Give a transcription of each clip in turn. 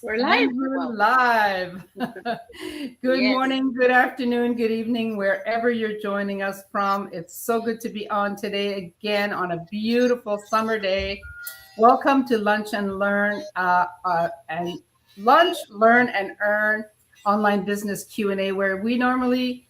We're live. And we're Wow. live. Good Yes. morning, good afternoon, good evening, wherever you're joining us from. It's so good to be on today again on a beautiful summer day. Welcome to Lunch and Learn and Lunch, Learn and Earn online business Q&A, where we normally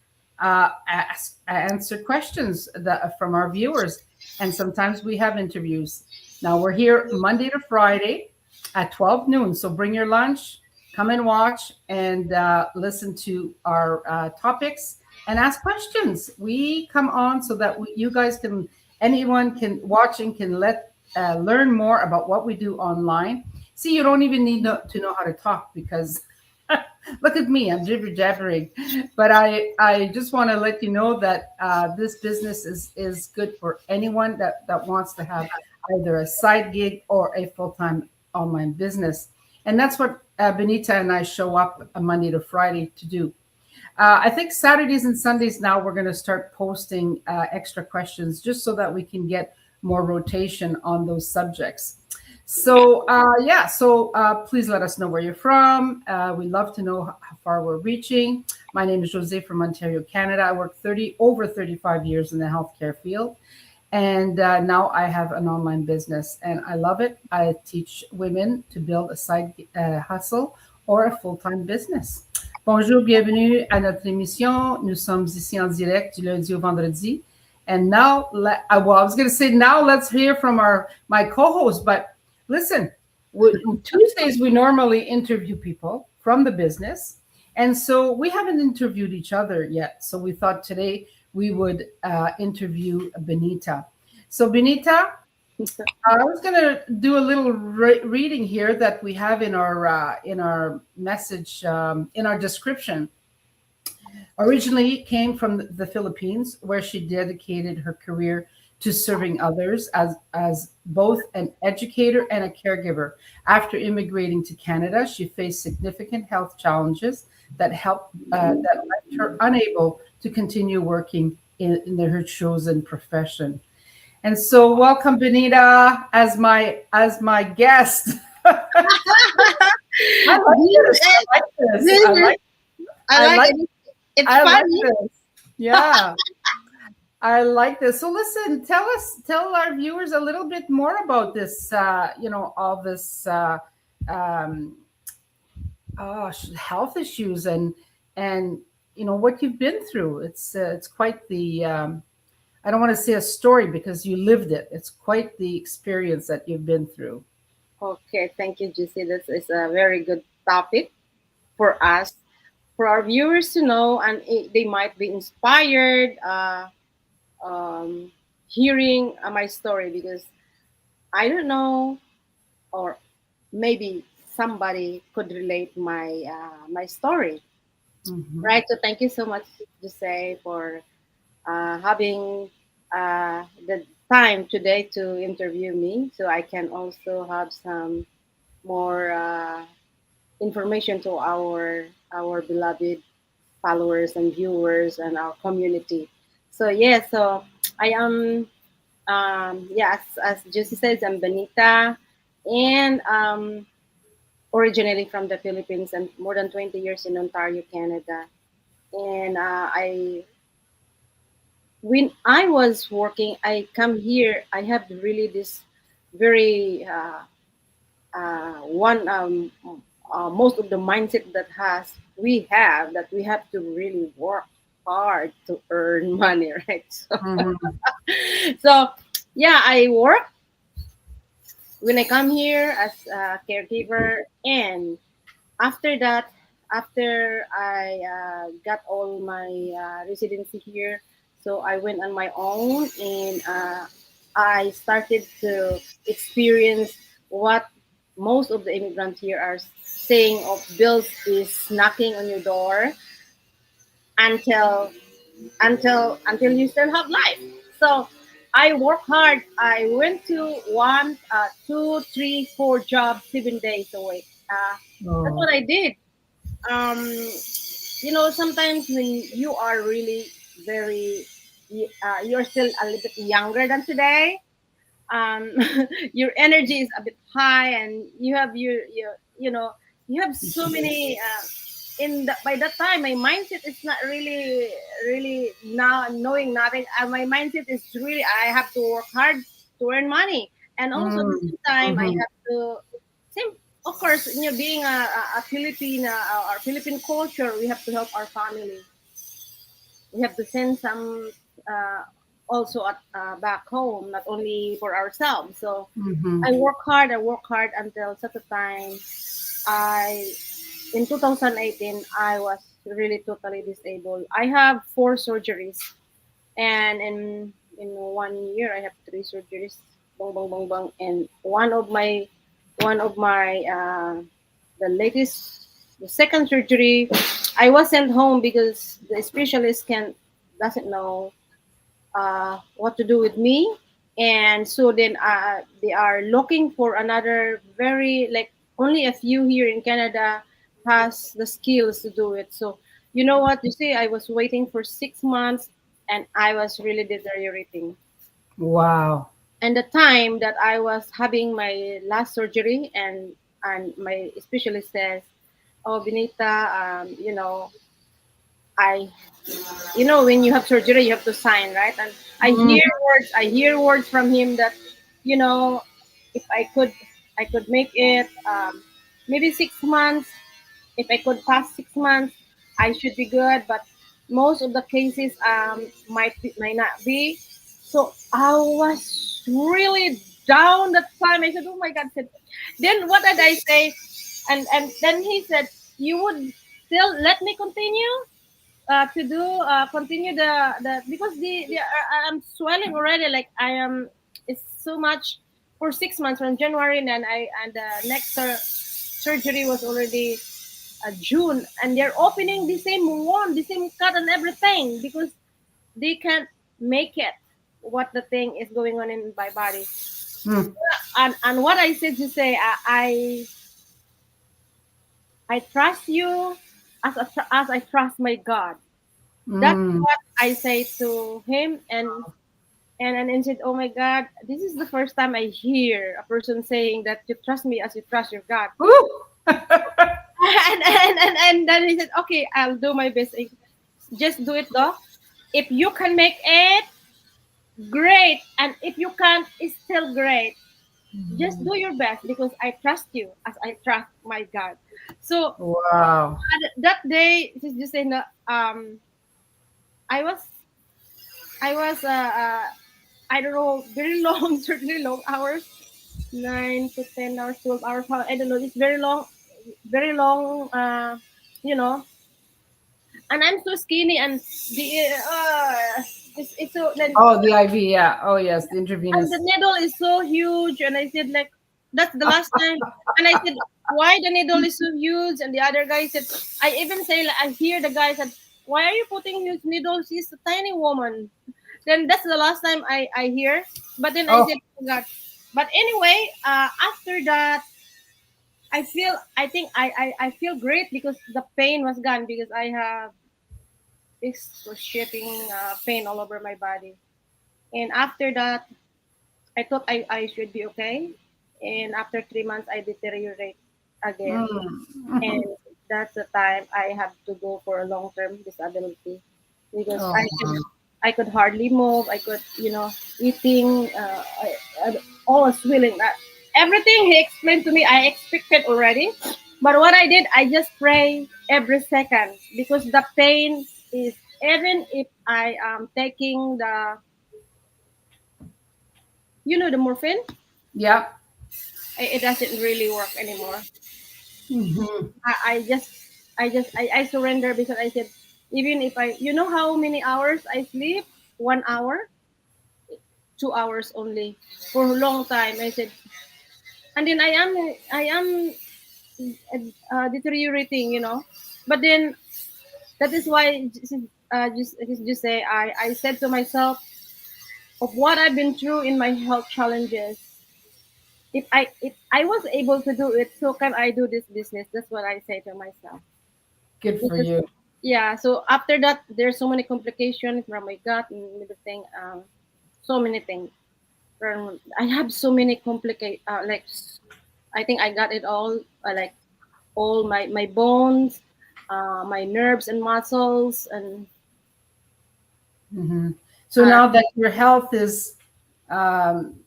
answer questions from our viewers, and sometimes we have interviews. Now we're here Monday to Friday at 12 noon. So bring your lunch, come and watch and listen to our topics and ask questions. We come on so that you guys can, anyone can watch and can learn more about what we do online. See, you don't even need to know how to talk because look at me, I'm jibber jabbering. But I just want to let you know that this business is good for anyone that wants to have either a side gig or a full-time online business. And that's what Benita and I show up Monday to Friday to do. I think Saturdays and Sundays now we're going to start posting extra questions just so that we can get more rotation on those subjects. So please let us know where you're from. We love to know how far we're reaching. My name is Jose from Ontario, Canada. I worked over 35 years in the healthcare field. And now I have an online business and I love it. I teach women to build a side hustle or a full-time business. Bonjour, bienvenue à notre émission. Nous sommes ici en direct du lundi au vendredi. And now, I was going to say now let's hear from my co-host, but listen, Tuesdays we normally interview people from the business. And so we haven't interviewed each other yet. So we thought today we would interview Benita. So Benita, I was going to do a little reading here that we have in our message in our description. Originally came from the Philippines, where she dedicated her career to serving others as both an educator and a caregiver. After immigrating to Canada, she faced significant health challenges that left her unable to continue working in her chosen profession. And so, welcome Benita as my guest. I like this. I like this. This I is, like I I like like it. It's I like funny. this. Yeah, I like this. So listen, tell our viewers a little bit more about this. All this um, health issues and what you've been through. It's quite the I don't want to say a story because you lived it. It's quite the experience that you've been through. Okay, thank you, Juicy. This is a very good topic for us, for our viewers to know, and they might be inspired um, hearing my story because I don't know, or maybe somebody could relate my story, Hmm. right? So thank you so much, Jose, for having the time today to interview me so I can also have some more information to our beloved followers and viewers and our community. So yeah, so I am as Josie says, I'm Benita, and originally from the Philippines and more than 20 years in Ontario, Canada. And I when I was working, I come here. I have really this very one most of the mindset that has we have that we have to really work hard to earn money, right? Hmm. So yeah, I work when I come here as a caregiver, and after that, after I got all my residency here, so I went on my own and I started to experience what most of the immigrants here are saying of bills is knocking on your door until until you still have life. So I work hard. I went to one, two, three, four jobs, 7 days a week. That's Oh, what I did. um Sometimes when you are really very you're still a little bit younger than today, um your energy is a bit high and you have your you know You have so many. By that time, my mindset is not really now knowing nothing. My mindset is really I have to work hard to earn money, and also at the Mm. same time I Mhm. have to same. Of course, being a Philippine our Philippine culture, we have to help our family. We have to send some uh, also back home, not only for ourselves. So Mhm. I work hard. I work hard until such a time I in 2018 I was really totally disabled. I have four surgeries, and in 1 year I have three surgeries. Bang bang bang bang, and one of my the latest the second surgery, I was sent home because the specialist can doesn't know what to do with me, and so then they are looking for another very like only a few here in Canada has the skills to do it. So you know what you see, I was waiting for 6 months, and I was really deteriorating. Wow. And the time that I was having my last surgery, and my specialist says, "Oh, Benita, I when you have surgery you have to sign, right?" And Mhm. I hear words from him that you know if I could make it maybe 6 months. If I could pass 6 months, I should be good, but most of the cases might not be. So I was really down that time. I said, "Oh my God!" I said, then what did I say? And then he said, "You would still let me continue to do continue the because I'm swelling already, like I am. It's so much for 6 months from January, and then I and the next surgery was already June, and they're opening the same wound, the same cut and everything because they can't make it what the thing is going on in my body." Mm. And what I said to say, I trust you as I trust my God. That's Mm. what I say to him, and then said, "Oh my God, this is the first time I hear a person saying that you trust me as you trust your God." Woo. And then he said, "Okay, I'll do my best. Just do it though. If you can make it, great. And if you can't, it's still great. Just do your best because I trust you as I trust my God." So Wow. that day, just saying that I was I was I don't know, very long, certainly long hours, 9 to 10 hours, 12 hours. I don't know. It's very long. You know, and I'm so skinny, and it's so then Oh, the IV. Yeah. Oh, yes. The and the intravenous. needle is so huge, and I said like that's the last time, and I said why the needle is so huge, and the other guy said I even say like I hear the guy said why are you putting huge needles? She's a tiny woman. Then that's the last time I hear. But then I Oh, said, "Oh God." But anyway, after that, I feel great because the pain was gone because I have excruciating pain all over my body. And after that, I thought I should be okay. And after 3 months, I deteriorate again. And mm. that's the time I have to go for a long term disability because Oh, I could hardly move. I could, eating, all was willing. Everything he explained to me, I expected already. But what I did, I just pray every second because the pain is, even if I am taking the morphine, yeah. it doesn't really work anymore. Hmm. I just, I surrender because I said, even if how many hours I sleep? 1 hour, 2 hours only for a long time. I said, and then I am deteriorating, But then that is why just say I said to myself of what I've been through in my health challenges. If I was able to do it, so can I do this business? That's what I say to myself. Good for Because you. yeah, so after that, there's so many complications from my gut and everything. So many things. I have so many complicate. I think I got it all. Like all my bones, my nerves and muscles, and Hmm. So uh, now that your health is,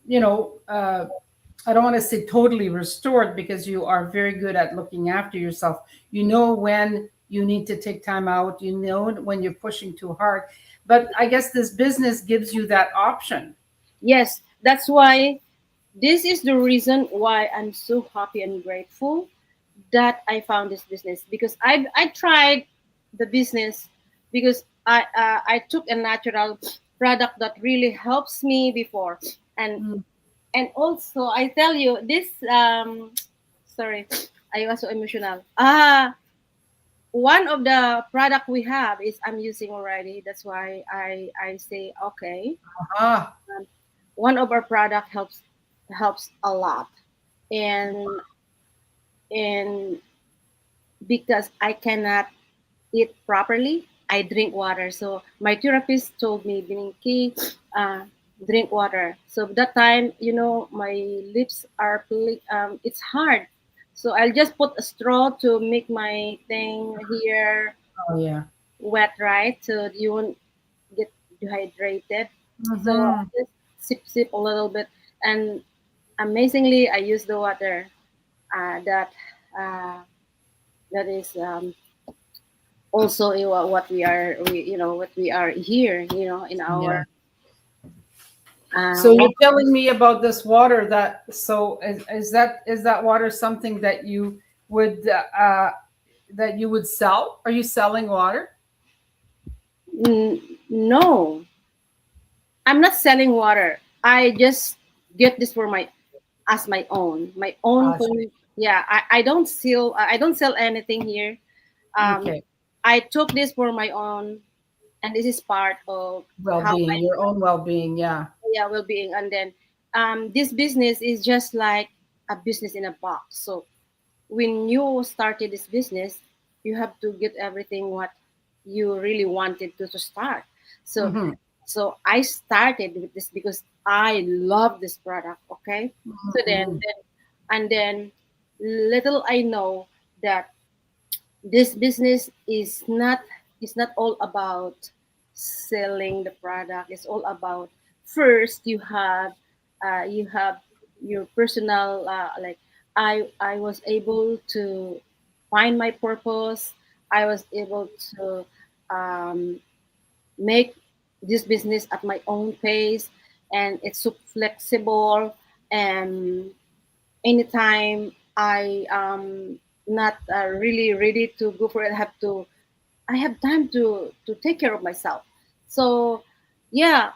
you know, I don't want to say totally restored because you are very good at looking after yourself. You know when you need to take time out, you know when you're pushing too hard. But I guess this business gives you that option. yes, that's why this is the reason why I'm so happy and grateful that I found this business, because I tried the business because I took a natural product that really helps me before, and Mm. also I tell you this, sorry, I was so emotional. One of the product we have is I'm using already. That's why I say okay. Ah, Um, One of our product helps a lot, and and because I cannot eat properly, I drink water. So my therapist told me, Binky, drink water. So that time, my lips are it's hard. So I'll just put a straw to make my thing here oh yeah. wet, right? So you won't get dehydrated. So I Hmm. just sip a little bit, and amazingly, I use the water that uh, that is also what we are here, in our Yeah. So what. you're telling me about this water that so is that water something would uh, that you would sell? Are you selling water? No, I'm not selling water. I just get this for my own Ah, for me. Yeah, I don't sell anything here. um okay. I took this for my own, and this is part of how Well-being, your own well-being, yeah. yeah well-being. And then this business is just like a business in a box. So when you started this business, you have to get everything what you really wanted to start. So Mm-hmm. so I started with this because I love this product. Okay, so Mm-hmm. then little I know that this business is not all about selling the product. It's all about, first you have your personal, like, I was able to find my purpose. I was able to um, make this business at my own pace, and it's so flexible. And anytime I not really ready to go for it, I have time to take care of myself. So yeah,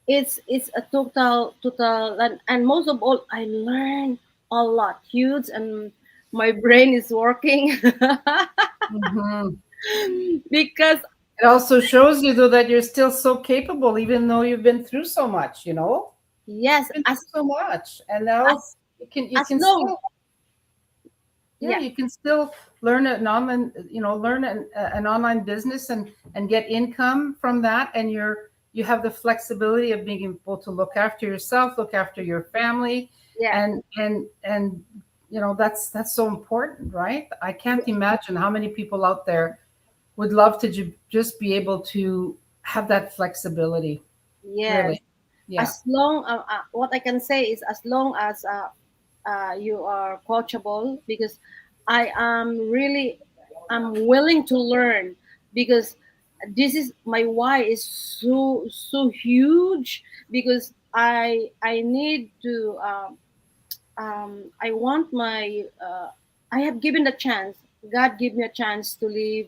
it's a total, and most of all, I learned a lot, huge, and my brain is working Mm-hmm. because It also shows you though that you're still so capable, even though you've been through so much. yes, Been as through so much, and now as you as can long, still, yeah, yeah, you can still learn an online, learn an online business and get income from that, and you have the flexibility of being able to look after yourself, look after your family, yeah, and that's so important, right? I can't imagine how many people out there would love to just be able to have that flexibility, yes. really. Yeah. As long, what I can say is, as long as you are coachable, because I'm willing to learn, because this is my why is so huge, because I need to, I want my, I have given the chance, God give me a chance to live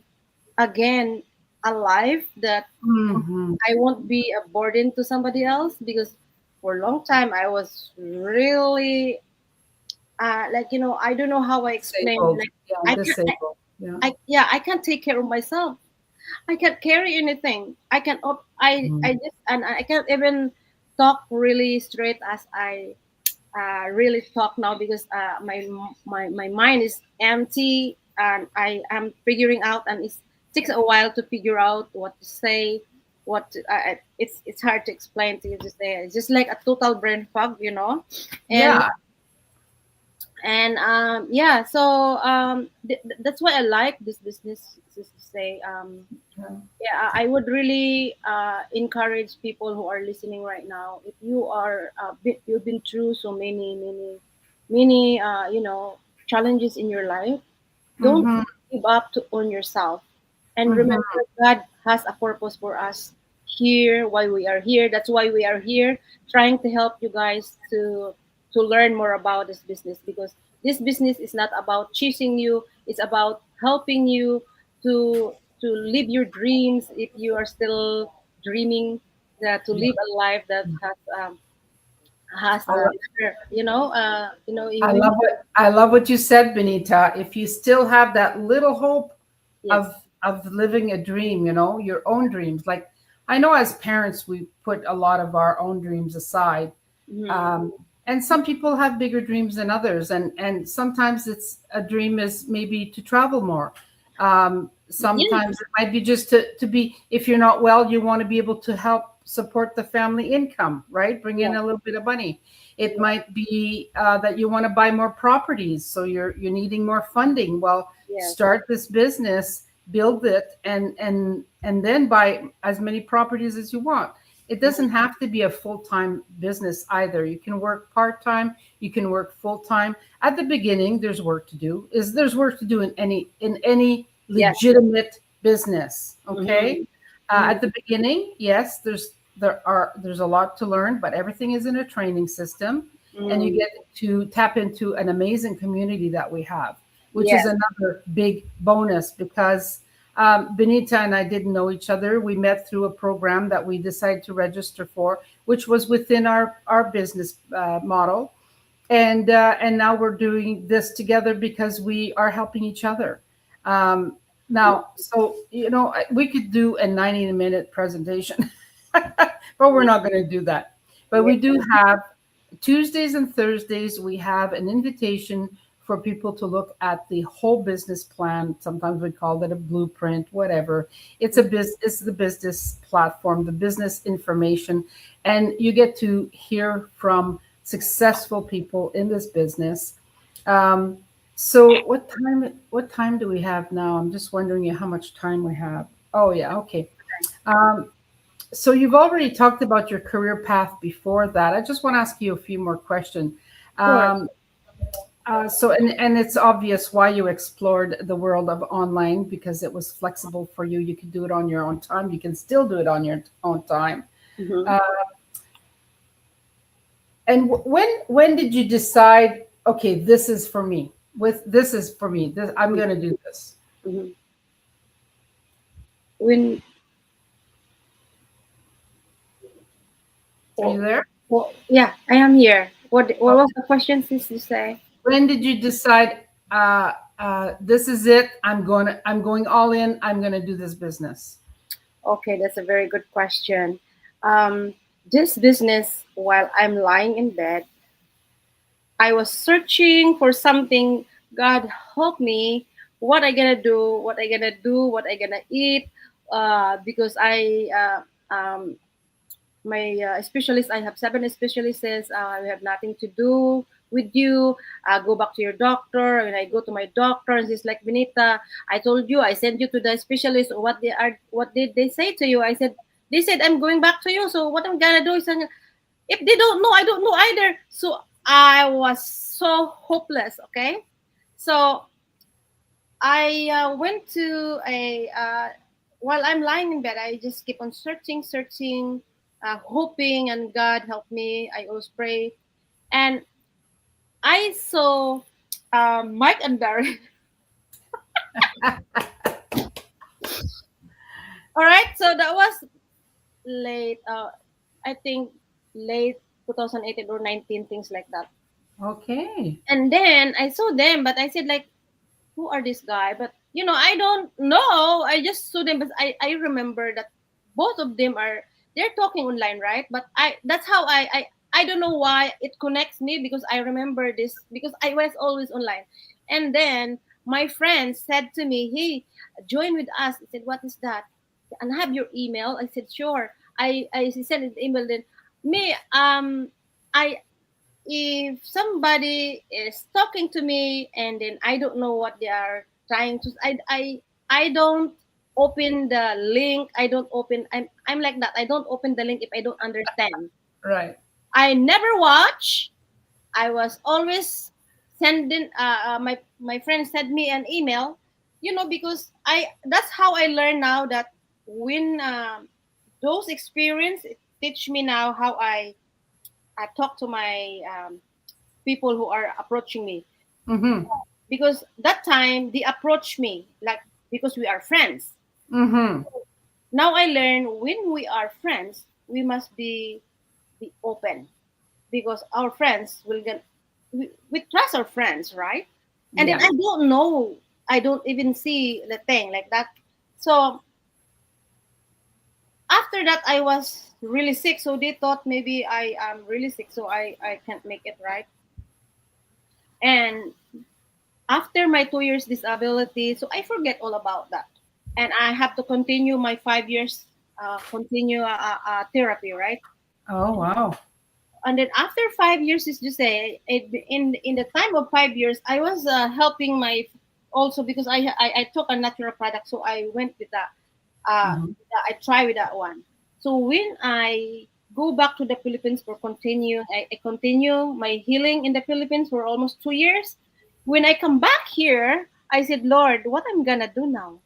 again a life that Hmm. I won't be a burden to somebody else, because for a long time I was really, like, I don't know how I explain. Disabled. Like, Yeah, I can disabled. Yeah. yeah, I can't take care of myself. I can't carry anything. I can op- I Mhm. just, and I can't even talk really straight as I really talk now, because my mind is empty, and I am figuring out, and it takes a while to figure out what to say. It's hard to explain to you, to say it's just like a total brain fog. And Yeah. And yeah, so that's why I like this business, to say. Yeah, I would really encourage people who are listening right now. If you are you've been through so many challenges in your life, don't Mm-hmm. give up on yourself. And remember, Mm-hmm. God has a purpose for us here, why we are here. That's why we are here, trying to help you guys to learn more about this business, because this business is not about chasing you, it's about helping you to live your dreams if you are still dreaming, that to live a life that has I love, you need. I love what you said, Benita. If you still have that little hope Yes. of living a dream, your own dreams. Like I know as parents, we put a lot of our own dreams aside. Mhm. Um, and some people have bigger dreams than others, and sometimes it's a dream is maybe to travel more. Yes. Sometimes it might be just to be, if you're not well, you want to be able to help support the family income, right? Bring in Yes. a little bit of money. It might be that you want to buy more properties, so you're needing more funding. Well, Yes. start this business, build it, and then buy as many properties as you want. It Mhm. doesn't have to be a full-time business either. You can work part-time, you can work full-time. At the beginning, there's work to do in any Yes. legitimate business, okay? Mhm. Mhm. At the beginning, yes, there's a lot to learn, but everything is in a training system, and you Mm. get to tap into an amazing community that we have, which is Yes. another big bonus because Benita and I didn't know each other. We met through a program that we decided to register for, which was within our business model, and now we're doing this together because we are helping each other. Um, now, so we could do a 90-minute presentation, but we're not going to do that. But Yes. we do have Tuesdays and Thursdays. We have an invitation for people to look at the whole business plan. Sometimes we call it a blueprint, whatever. It's the business platform, the business information, and you get to hear from successful people in this business. Um, so what time do we have now? I'm just wondering how much time we have. Oh yeah, okay. Um, so you've already talked about your career path before that. I just want to ask you a few more questions. Sure. Um, and it's obvious why you explored the world of online because it was flexible for you. You can do it on your own time. You can still do it on your own time. Mhm. Uh, and when did you decide? Okay, this is for me. This is for me. I'm Mhm. going to do this. Mhm. When Are you oh, there? yeah, I am here. What was Okay. the question, sis, you say? When did you decide? This is it. I'm going all in. I'm going to do this business. Okay, that's a very good question. Um, this business, while I'm lying in bed, I was searching for something. God help me. What I gonna do? What I gonna do? What I gonna eat? Because my specialist, I have seven specialists, says we have nothing to do with you. Go back to your doctor. When I go to my doctor, and he's like, Benita, I told you, I sent you to the specialist. What did they say to you? I said, they said I'm going back to you. So what I'm gonna do is, if they don't know, I don't know either. So I was so hopeless. Okay, so I went to a while I'm lying in bed, I just keep on searching, hoping, and God help me. I always pray, and I saw Mike and Barry. All right, so that was late. I think late 2018 or 19, things like that. Okay. And then I saw them, but I said like, who are this guy? But I don't know. I just saw them, but I remember that both of them are, they're talking online, right? But that's how I don't know why it connects me, because I remember this because I was always online. And then my friend said to me, hey, join with us. I said, what is that? And have your email. I said, sure. I sent an email. Then me I if somebody is talking to me and then I don't know what they are trying to, I don't open the link. I don't open. I'm like that. I don't open the link if I don't understand. Right. I never watch. I was always sending. My friend sent me an email. Because I that's how I learn now that when those experience teach me now how I talk to my people who are approaching me, Mm-hmm. because that time they approach me like because we are friends. Mm-hmm. Now I learn when we are friends we must be open, because our friends will get, we trust our friends, right? And then Yeah. I don't know, I don't even see the thing like that. So after that I was really sick, so they thought maybe I am really sick, so I can't make it, right? And after my 2 years disability, so I forget all about that, and I have to continue my 5 years continue therapy, right? Oh, wow. And then after 5 years, is to say, in the time of 5 years, I was helping my, also because I took a natural product, so I went with that. Mm-hmm. I try with that one. So when I go back to the Philippines for continue, I continue my healing in the Philippines for almost 2 years. When I come back here, I said, Lord, what I'm gonna do now?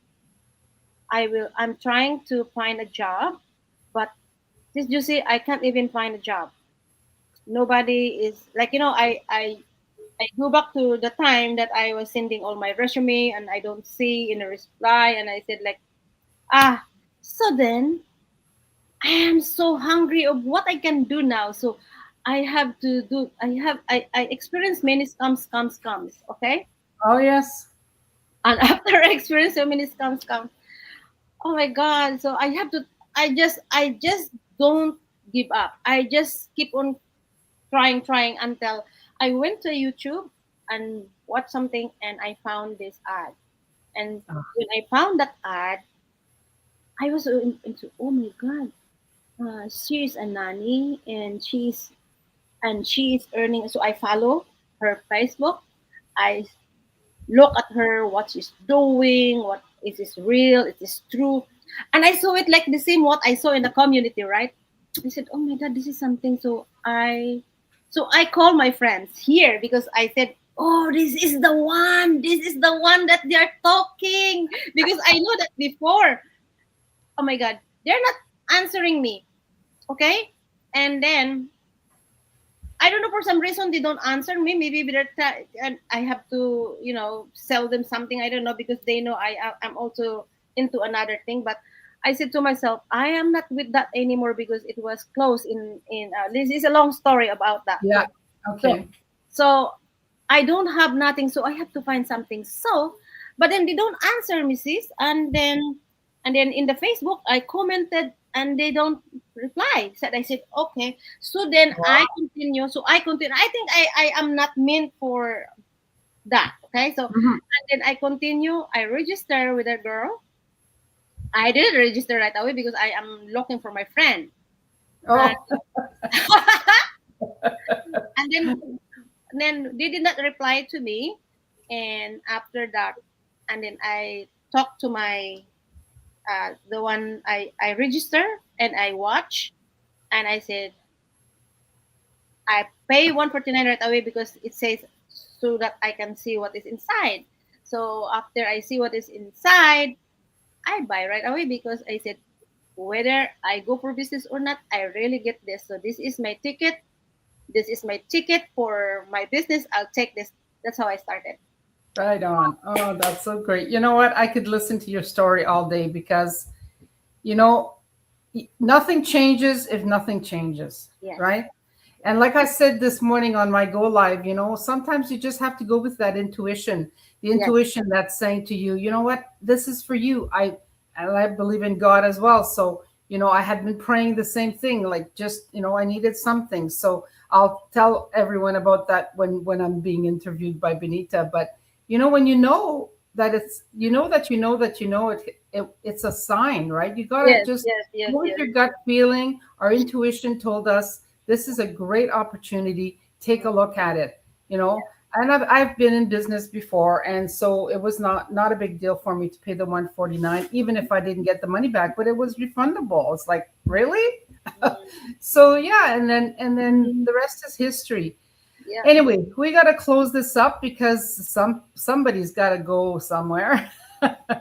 I'm trying to find a job, but this you see, I can't even find a job. Nobody is like, I go back to the time that I was sending all my resume and I don't see in a reply, and I said like, ah, so then I am so hungry of what I can do now. So I have to do, I experienced many scams, okay? Oh, yes. And after I experienced so many scams, oh my God. So I just don't give up. I just keep on trying until I went to YouTube and watched something and I found this ad. And Oh, when I found that ad, I was into, oh my God, she's a nanny and she's earning. So I follow her Facebook. I look at her, what she's doing, what is this real, is this true. And I saw it like the same what I saw in the community, right? I said, oh my God, this is something. So I call my friends here because I said, oh, this is the one that they are talking. Because I know that before, oh my God, they're not answering me. Okay. And then I don't know, for some reason they don't answer me. Maybe and I have to, sell them something. I don't know, because they know I'm also into another thing. But I said to myself, I am not with that anymore because it was closed in. This is a long story about that. yeah. So Okay. so I don't have nothing, so I have to find something. So, but then they don't answer me, sis. And then in the Facebook, I commented and they don't reply. Said I said okay. So then I Wow. continue. So I continue. I think I am not meant for that. Okay. So Mm-hmm. and then I continue. I register with a girl. I didn't register right away because I am looking for my friend. And, Oh, and then they did not reply to me. And after that, and then I talked to my the one I register and I watch, and I said I pay 149 right away because it says so that I can see what is inside. So after I see what is inside, I buy right away because I said whether I go for business or not, I really get this. So this is my ticket. This is my ticket for my business. I'll take this. That's how I started. right on. Oh, that's so great. You know what? I could listen to your story all day because, you know, nothing changes if nothing changes, Yes. right? And like I said this morning on my go live, sometimes you just have to go with that intuition, the Yes. intuition that's saying to you, you know what, this is for you. I believe in God as well. So, I had been praying the same thing, like just, I needed something. So I'll tell everyone about that when I'm being interviewed by Benita. But when that it's a sign, right? You gotta Yes. just Yes. Yes. go with Yes. your gut feeling. Our intuition told us this is a great opportunity take a look at it, you know. And I've been in business before, and so it was not a big deal for me to pay the 149, even if I didn't get the money back, but it was refundable. It's like, really? Mm. So yeah, and then the rest is history. Yeah. Anyway, we got to close this up because somebody's got to go somewhere.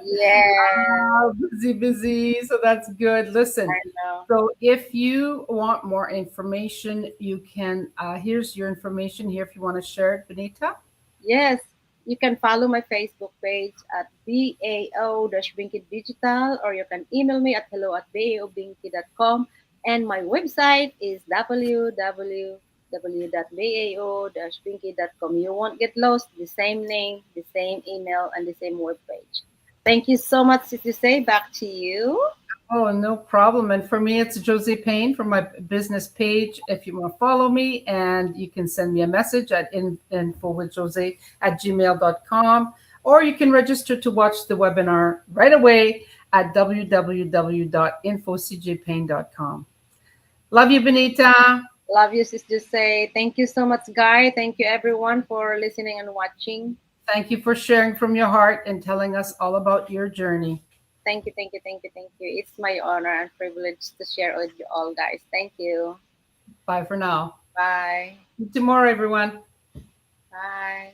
Yeah. Busy, busy. So that's good. Listen, I know. so if you want more information, you can, here's your information here if you want to share it, Benita. Yes, you can follow my Facebook page at bao-binky digital, or you can email me at hello@baobinky.com, and my website is www.bao-binky.com. You won't get lost. The same name, the same email, and the same web page. Thank you so much, Sister Say. Back to you. Oh, no problem. And for me, it's Josie Payne from my business page. If you want to follow me, and you can send me a message at infowithjosie@gmail.com, or you can register to watch the webinar right away at www.infocjpayne.com. Love you, Benita. Love you, Sister Say. Thank you so much, Guy. Thank you, everyone, for listening and watching. Thank you for sharing from your heart and telling us all about your journey. Thank you, thank you, thank you, thank you. It's my honor and privilege to share with you all, guys. Thank you. Bye for now. Bye. See you tomorrow, everyone. Bye.